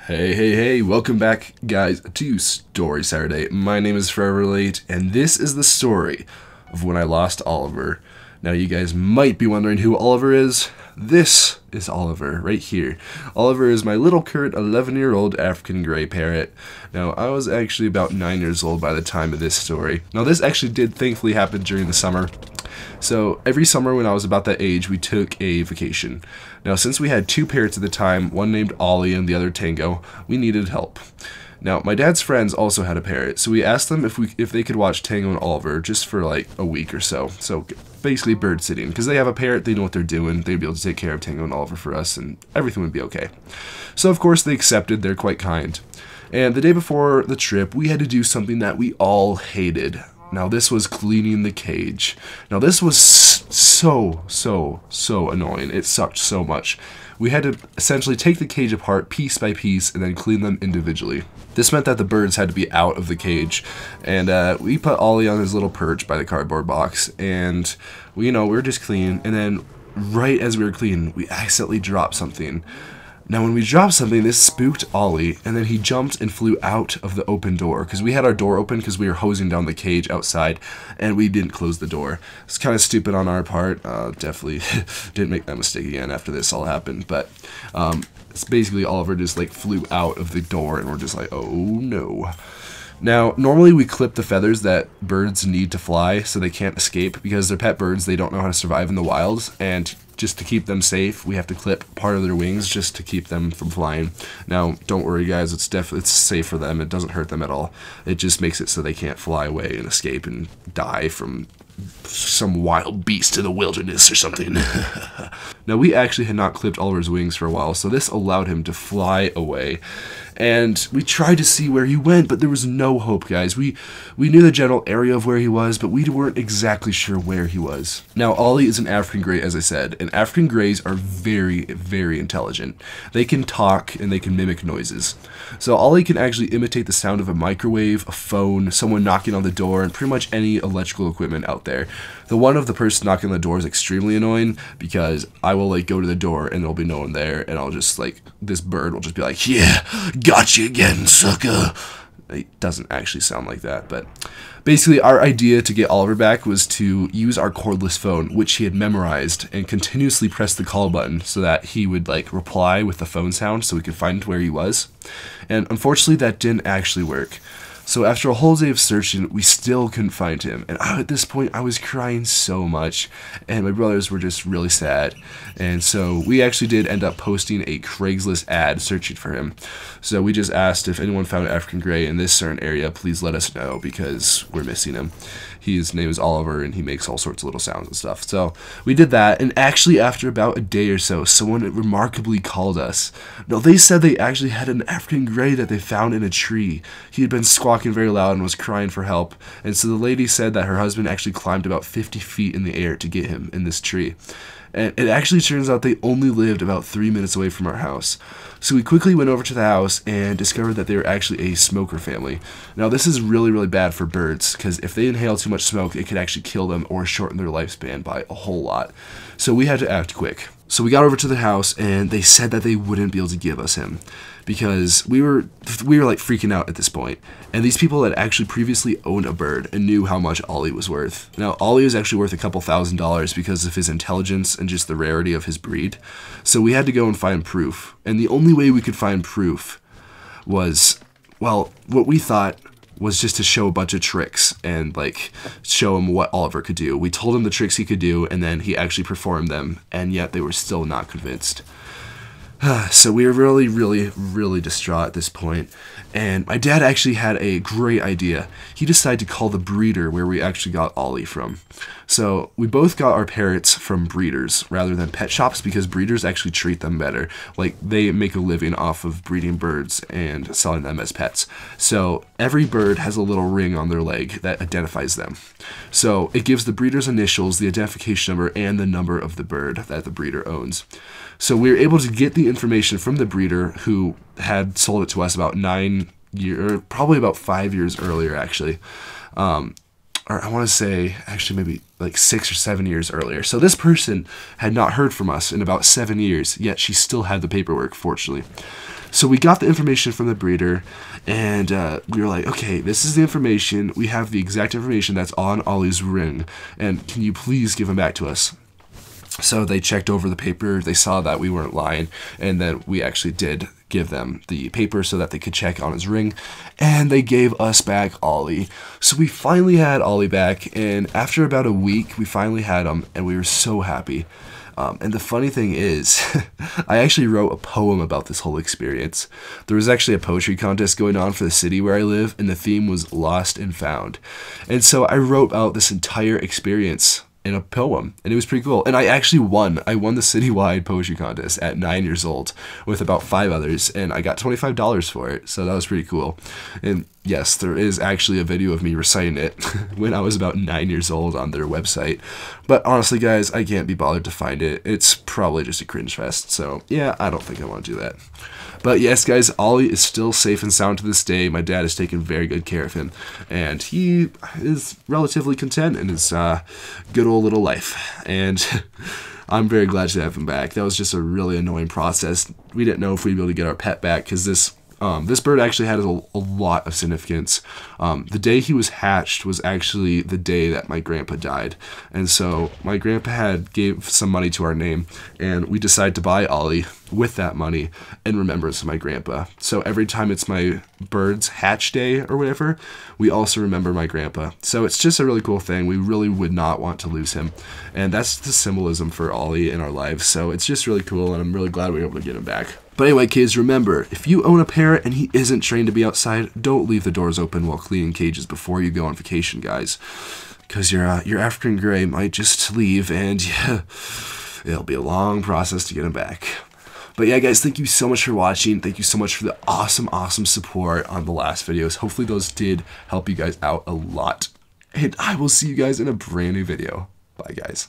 Hey, welcome back, guys, to Story Saturday. My name is ForeverElite, and this is the story of when I lost Oliver. Now, you guys might be wondering who Oliver is. This is Oliver, right here. Oliver is my little current 11-year-old African gray parrot. Now, I was actually about 9 years old by the time of this story. Now, this actually did thankfully happen during the summer. So every summer when I was about that age, we took a vacation. Now, since we had two parrots at the time, one named Ollie and the other Tango, we needed help. Now, my dad's friends also had a parrot, so we asked them if they could watch Tango and Oliver just for like a week or so. So basically bird sitting, because they have a parrot, they know what they're doing, they'd be able to take care of Tango and Oliver for us, and everything would be okay. So of course they accepted, they're quite kind. And the day before the trip, we had to do something that we all hated. Now, this was cleaning the cage. Now, this was so annoying. It sucked so much. We had to essentially take the cage apart piece by piece and then clean them individually. This meant that the birds had to be out of the cage. And we put Ollie on his little perch by the cardboard box. And, we were just cleaning. And then right as we were cleaning, we accidentally dropped something. Now, when we dropped something, this spooked Ollie, and then he jumped and flew out of the open door, because we had our door open because we were hosing down the cage outside, and we didn't close the door. It's kind of stupid on our part. Definitely didn't make that mistake again after this all happened, but it's basically Oliver just like flew out of the door, and we're just like, oh no. Now, normally we clip the feathers that birds need to fly so they can't escape, because they're pet birds, they don't know how to survive in the wilds, and just to keep them safe, we have to clip part of their wings just to keep them from flying. Now, don't worry guys, it's safe for them, it doesn't hurt them at all. It just makes it so they can't fly away and escape and die from some wild beast in the wilderness or something. Now, we actually had not clipped Oliver's wings for a while, so this allowed him to fly away. And we tried to see where he went, but there was no hope, guys. We knew the general area of where he was, but we weren't exactly sure where he was. Now, Ollie is an African gray, as I said, and African grays are very intelligent. They can talk and they can mimic noises. So Ollie can actually imitate the sound of a microwave, a phone, someone knocking on the door, and pretty much any electrical equipment out there. The one of the person knocking on the door is extremely annoying, because I will like go to the door and there'll be no one there, and I'll just like, this bird will just be like, yeah, got you again, sucker. It doesn't actually sound like that, but basically our idea to get Oliver back was to use our cordless phone, which he had memorized, and continuously press the call button so that he would like reply with the phone sound so we could find where he was. And unfortunately that didn't actually work. So after a whole day of searching, we still couldn't find him. And at this point, I was crying so much. And my brothers were just really sad. And so we actually did end up posting a Craigslist ad searching for him. So we just asked if anyone found an African gray in this certain area, please let us know, because we're missing him. His name is Oliver, and he makes all sorts of little sounds and stuff. So we did that, and actually after about a day or so, someone remarkably called us. No, they said they actually had an African gray that they found in a tree. He had been squawking very loud and was crying for help, and so the lady said that her husband actually climbed about 50 feet in the air to get him in this tree. And it actually turns out they only lived about 3 minutes away from our house. So we quickly went over to the house and discovered that they were actually a smoker family. Now, this is really bad for birds, because if they inhale too much smoke, it could actually kill them or shorten their lifespan by a whole lot. So we had to act quick. So we got over to the house, and they said that they wouldn't be able to give us him, because we were like freaking out at this point. And these people had actually previously owned a bird and knew how much Ollie was worth. Now, Ollie was actually worth a couple $1,000s because of his intelligence and just the rarity of his breed. So we had to go and find proof. And the only way we could find proof was, well, what we thought was just to show a bunch of tricks and like show him what Oliver could do. We told him the tricks he could do, and then he actually performed them, and yet they were still not convinced. So we were really distraught at this point, and my dad actually had a great idea. He decided to call the breeder where we actually got Ollie from. So we both got our parrots from breeders rather than pet shops, because breeders actually treat them better. Like, they make a living off of breeding birds and selling them as pets. So every bird has a little ring on their leg that identifies them. So it gives the breeder's initials, the identification number, and the number of the bird that the breeder owns. So we were able to get the information from the breeder, who had sold it to us about 9 years, or probably about 5 years earlier, actually. Or I want to say, actually, maybe like 6 or 7 years earlier. So this person had not heard from us in about 7 years, yet she still had the paperwork, fortunately. So we got the information from the breeder, and we were like, okay, this is the information. We have the exact information that's on Ollie's ring, and can you please give him back to us? So they checked over the paper, they saw that we weren't lying, and then we actually did give them the paper so that they could check on his ring, and they gave us back Ollie. So we finally had Ollie back, and after about a week, we finally had him, and we were so happy. And the funny thing is, I actually wrote a poem about this whole experience. There was actually a poetry contest going on for the city where I live, and the theme was Lost and Found. And so I wrote out this entire experience in a poem, and it was pretty cool. And I actually won. I won the citywide poetry contest at 9 years old with about 5 others, and I got $25 for it, so that was pretty cool. And yes, there is actually a video of me reciting it when I was about 9 years old on their website. But honestly, guys, I can't be bothered to find it. It's probably just a cringe fest, so yeah, I don't think I want to do that. But yes, guys, Ollie is still safe and sound to this day. My dad has taken very good care of him, and he is relatively content in his good old little life. And I'm very glad to have him back. That was just a really annoying process. We didn't know if we'd be able to get our pet back because this bird actually had a lot of significance. The day he was hatched was actually the day that my grandpa died. And so my grandpa gave some money to our name, and we decided to buy Ollie with that money in remembrance of my grandpa. So every time it's my bird's hatch day or whatever, we also remember my grandpa. So it's just a really cool thing. We really would not want to lose him. And that's the symbolism for Ollie in our lives. So it's just really cool, and I'm really glad we were able to get him back. But anyway, kids, remember, if you own a parrot and he isn't trained to be outside, don't leave the doors open while cleaning cages before you go on vacation, guys. Because your African Grey might just leave, and yeah, it'll be a long process to get him back. But yeah, guys, thank you so much for watching. Thank you so much for the awesome support on the last videos. Hopefully those did help you guys out a lot. And I will see you guys in a brand new video. Bye, guys.